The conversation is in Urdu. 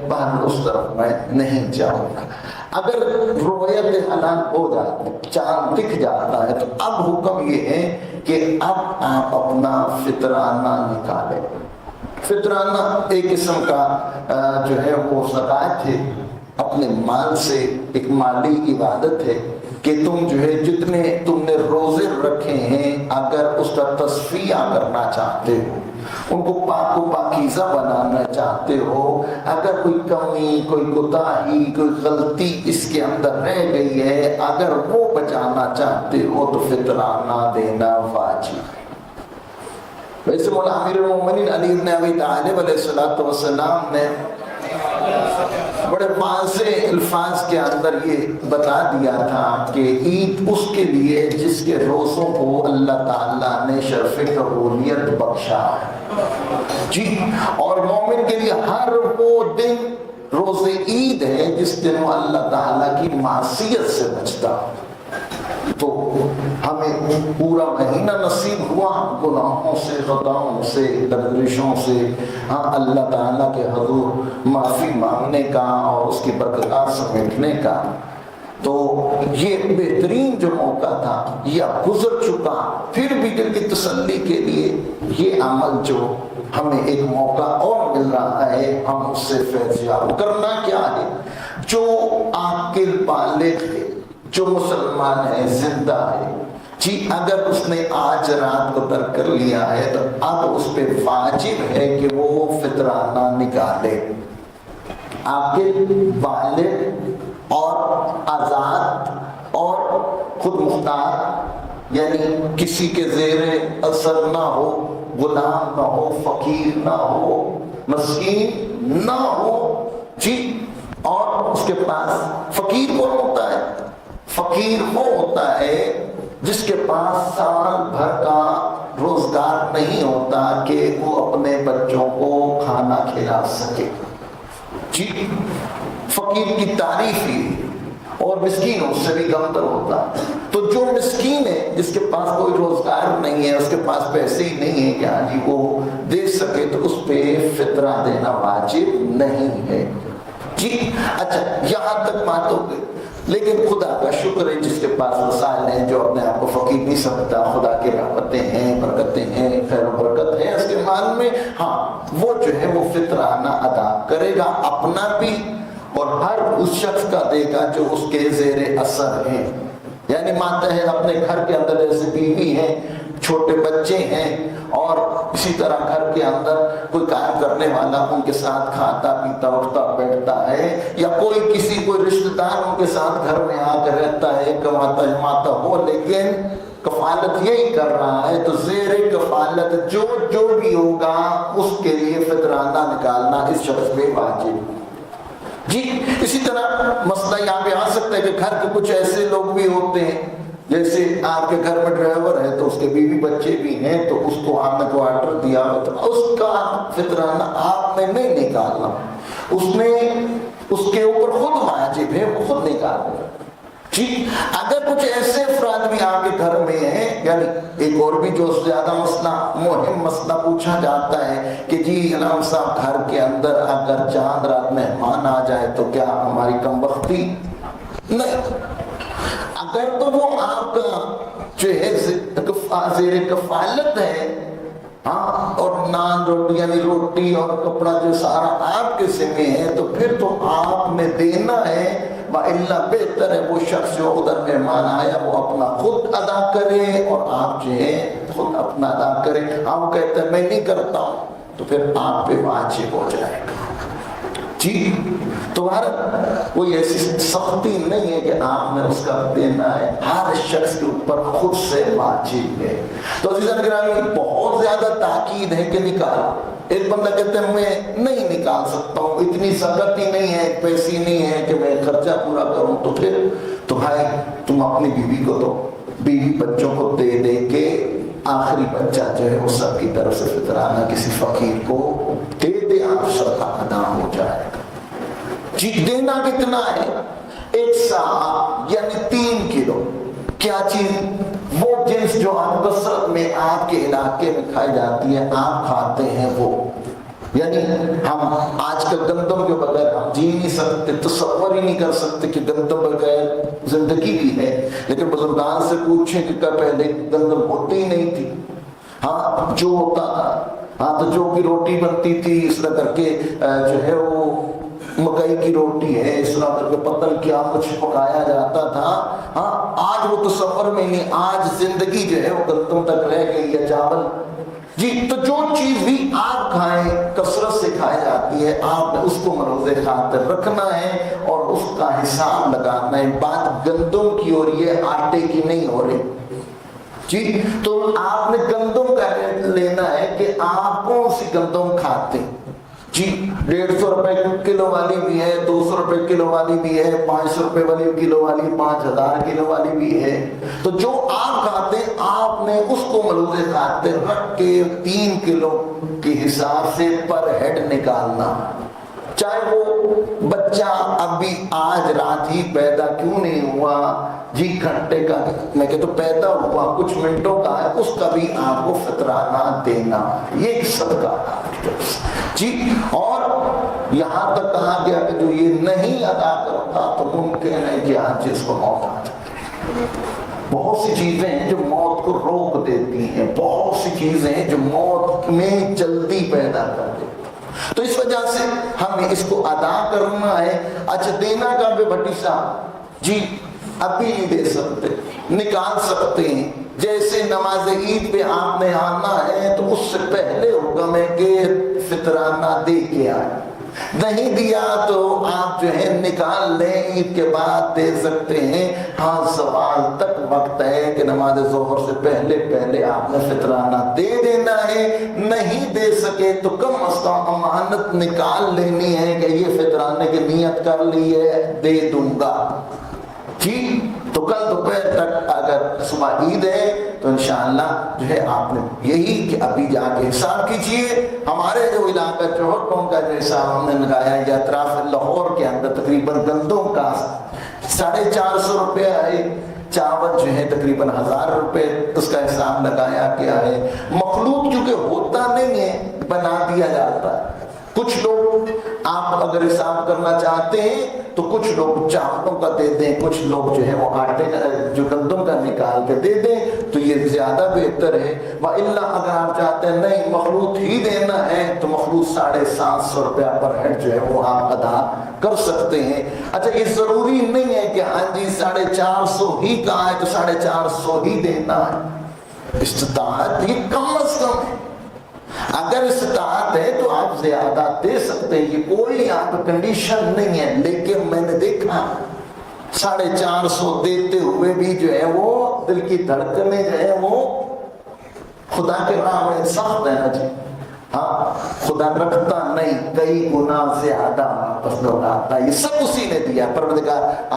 باہر اس طرف میں نہیں جاؤں گا۔ اگر رویت حلال ہو جاتی، چاند دکھ جاتا ہے، تو اب حکم یہ ہے کہ اب آپ اپنا فطرانہ نکالیں۔ فطرانہ ایک قسم کا جو ہے وہ زکوٰۃ ہے، اپنے مال سے ایک مالی عبادت ہے کہ تم جو ہے جتنے تم نے روزے رکھے ہیں اگر اس کا تصفیہ کرنا چاہتے ہو، ان کو پاک و پاکیزہ بنانا چاہتے ہو، اگر کوئی کمی، کوئی کوتاہی، کوئی غلطی اس کے اندر رہ گئی ہے، اگر وہ بچانا چاہتے ہو تو فطرانہ دینا واجب ہے۔ ویسے مولا امیر المومنین علی بن ابی طالب علیہ السلام نے بڑے واضح الفاظ کے اندر یہ بتا دیا تھا کہ عید اس کے لیے جس کے روزوں کو اللہ تعالیٰ نے شرف قبولیت بخشا ہے جی، اور مومن کے لیے ہر وہ دن روز عید ہے جس دن وہ اللہ تعالیٰ کی معصیت سے بچتا۔ تو ہمیں پورا مہینہ نصیب ہوا گناہوں سے، خطاؤں سے، لغزشوں سے اللہ تعالیٰ کے حضور معافی مانگنے کا اور اس کی برکات سمیٹنے کا، تو یہ بہترین جو موقع تھا یہ اب گزر چکا۔ پھر بھی دل کی تسلی کے لیے یہ عمل جو ہمیں ایک موقع اور مل رہا ہے، ہم اس سے فیض یاب کرنا کیا ہے؟ جو عاقل بالغ ہے، جو مسلمان ہے، زندہ ہے جی، اگر اس نے آج رات کو ترک کر لیا ہے تو اب اس پہ واجب ہے کہ وہ فطرانہ نکالے۔ عاقل، بالغ اور آزاد اور خود مختار، یعنی کسی کے زیر اثر نہ ہو، غلام نہ ہو، فقیر نہ ہو، مسکین نہ ہو جی، اور اس کے پاس فقیر کون ہوتا ہے؟ فقیر وہ ہوتا ہے جس کے پاس سال بھر کا روزگار نہیں ہوتا کہ وہ اپنے بچوں کو کھانا کھلا سکے جی، فقیر کی تعریف ہی، اور مسکین اس سے بھی کمتر ہوتا۔ تو جو مسکین ہے، جس کے پاس کوئی روزگار نہیں ہے، اس کے پاس پیسے ہی نہیں ہے کہ جی وہ دے سکے، تو اس پہ فطرہ دینا واجب نہیں ہے جی۔ اچھا، یہاں تک بات ہو گئی، لیکن خدا کا شکر ہے جس کے پاس وسائل ہیں، جو اپنے آپ کو فقیر نہیں سمجھتا، خدا کی رحمتیں ہیں، برکتیں ہیں، خیر و برکت ہے اس کے مال میں، ہاں وہ جو ہے وہ فطرانہ ادا کرے گا، اپنا بھی اور ہر اس شخص کا دے گا جو اس کے زیر اثر ہے۔ یعنی ماتحت اپنے گھر کے اندر جیسے بیوی ہیں، چھوٹے بچے ہیں، اور اسی طرح گھر کے اندر کوئی کام کرنے والا ان کے ساتھ کھاتا پیتا اٹھتا بیٹھتا ہے، یا کوئی کسی کوئی رشتہ دار ان کے ساتھ گھر میں آ کر رہتا ہے، کماتا جماتا ہو، لیکن کفالت یہی کر رہا ہے، تو زیر کفالت جو بھی ہوگا اس کے لیے فطرانہ نکالنا اس شخص پہ واجب جی۔ اسی طرح مسئلہ یہاں پہ آ سکتا ہے کہ گھر کے کچھ ایسے لوگ بھی ہوتے ہیں، جیسے آپ کے گھر میں ڈرائیور ہے تو اس کے بیوی بچے بھی ہیں، تو اس کو آپ نے کوارٹر دیا تو اس کا فطرانہ آپ نے نہیں نکالنا، اس نے اس کے اوپر خود واجب ہے، وہ خود نکالنا جی۔ اگر کچھ ایسے افراد بھی آپ کے گھر میں ہیں، یعنی ایک اور بھی جو زیادہ مسئلہ مہم مسئلہ پوچھا جاتا ہے کہ جی امام صاحب گھر کے اندر اگر چاند رات مہمان آ جائے تو کیا ہماری کم بختی؟ نہیں، اگر تو وہ آپ کا جو ہے زیر کفالت ہے، ہاں، اور نان روٹی یعنی روٹی اور کپڑا جو سارا آپ کے ذمہ ہے، تو پھر تو آپ نے دینا ہے، وَإِلَّا بہتر ہے وہ شخص جو ادھر مہمان آیا وہ اپنا خود ادا کرے اور آپ جو ہے خود اپنا ادا کرے۔ ہم کہتے ہیں میں نہیں کرتا ہوں، تو پھر آپ پہ واجب ہو جائے گا جی۔ تمہارا کوئی ایسی سختی نہیں ہے کہ آپ نے اس کا دینا ہے، ہر شخص کے اوپر خود سے واجب ہے۔ تو عزیزان گرامی، بہت زیادہ تاکید ہے کہ نکالو۔ ایک بندہ کہتے ہیں میں نہیں نکال سکتا ہوں، اتنی سخت ہی نہیں ہے، پیسے نہیں ہے کہ میں خرچہ پورا کروں، تو پھر تو بھائی تم اپنی بیوی کو دو، بیوی بچوں کو دے دے کے آخری بچہ جو ہے وہ سب کی طرف سے فطرانہ کسی فقیر کو دے دے، آپ سب کا ادا ہو جائے گا جی۔ دینا کتنا ہے؟ 1 سا یعنی 3 کلو۔ کیا چیز؟ وہ جنس جو کثرت میں آپ کے علاقے میں کھائی جاتی ہے، آپ کھاتے ہیں وہ، یعنی ہم آج کل گندم کے بغیر ہم جی نہیں سکتے، تصور ہی نہیں کر سکتے کہ گندم بغیر زندگی بھی ہے، لیکن بزرگان سے پوچھیں کہ پہلے گندم ہوتی ہی نہیں تھی، ہاں جو ہوتا تھا، ہاں تو جو کی روٹی بنتی تھی اس طرح کر کے جو ہے وہ مکئی کی روٹی ہے، اس طرح کر کے پتل کیا کچھ پکایا جاتا تھا، ہاں آج وہ تصور میں نہیں، آج زندگی جو ہے وہ گندم تک رہ گئی ہے، چاول جی۔ تو جو چیز بھی آپ کھائیں کثرت سے کھائی جاتی ہے، آپ نے اس کو مروز خاطر رکھنا ہے اور اس کا حساب لگانا ہے۔ بات گندم کی ہو رہی ہے، آٹے کی نہیں ہو رہی جی۔ تو آپ نے گندم کا ریٹ لینا ہے کہ آپ کون سی گندم کھاتے جی۔ 150 روپے کلو والی بھی ہے، 200 روپے کلو والی بھی ہے، 500 روپے والی کلو والی، 5000 کلو والی بھی ہے۔ تو جو آپ کھاتے ہیں آپ نے اس کو ملوز خاطر رکھ کے 3 کلو کے حساب سے پر ہیڈ نکالنا، چاہے وہ بچہ ابھی آج رات ہی پیدا کیوں نہیں ہوا جی، گھنٹے کا میں کہ تو پیدا ہوا کچھ منٹوں کا ہے، اس کا بھی آپ کو فطرانہ دینا، یہ ایک صدقہ جی۔ اور یہاں تک کہا گیا کہ جو یہ نہیں ادا کرتا تو ممکن ہے کہ آج اس کو موت آ جائے۔ بہت سی چیزیں ہیں جو موت کو روک دیتی ہیں، بہت سی چیزیں ہیں جو موت میں جلدی پیدا کر دیتی ہیں، تو اس وجہ سے ہمیں اس کو ادا کرنا ہے۔ اچھا دینا کا بھی بھٹی صاحب جی ابھی نہیں دے سکتے، نکال سکتے ہیں، جیسے نماز عید پہ آپ نے آنا ہے تو اس سے پہلے حکم ہے کہ فطرانہ دے کے آئے، نہیں دیا تو آپ جو ہے نکال لیں، عید کے بعد دے سکتے ہیں، ہاں زوال تک وقت ہے کہ نماز ظہر سے پہلے پہلے آپ نے فطرانہ دے دینا ہے۔ نہیں دے سکے تو کم از کم امانت نکال لینی ہے کہ یہ فطرانے کی نیت کر لی ہے، دے دوں گا جی۔ تو کل دوپہر تک اگر صبح عید ہے تو انشاءاللہ جو ہے آپ نے یہی کہ ابھی جا کے حساب کیجئے۔ ہمارے جو علاقہ چوہٹوں کا جو حساب ہم نے لگایا ہے اطراف لاہور کے اندر تقریباً گندم کا 450 روپے ہے، چاول جو ہے تقریباً 1000 روپے اس کا حساب لگایا گیا ہے۔ مخلوط چونکہ ہوتا نہیں ہے بنا دیا جاتا ہے، کچھ لوگ آپ اگر حساب کرنا چاہتے ہیں تو کچھ لوگ چاولوں کا دے دیں، کچھ لوگ جو ہے وہ آٹے کا جو گندم کا نکال کے دے دیں تو یہ زیادہ بہتر ہے۔ وَإِلَّا اگر آپ چاہتے ہیں نہیں مخلوط ہی دینا ہے تو مخلوط 750 روپیہ پر ہیڈ جو ہے وہ آپ ادا کر سکتے ہیں۔ اچھا یہ ضروری نہیں ہے کہ ہاں جی 450 ہی کہا ہے تو 450 ہی دینا ہے، استطاعت یہ کم از کم ہے، اگر استطاعت ہے تو آپ زیادہ دے سکتے ہیں، یہ کوئی آپ کنڈیشن نہیں ہے۔ لیکن میں نے دیکھا 450 دیتے ہوئے بھی جو ہے وہ دل کی دھڑکنیں جو ہے وہ خدا کے راہ میں سخت ہے نا جی، ہاں خدا رکھتا نہیں، کئی گنا زیادہ واپس لوٹاتا، یہ سب اسی نے دیا۔ پروردگار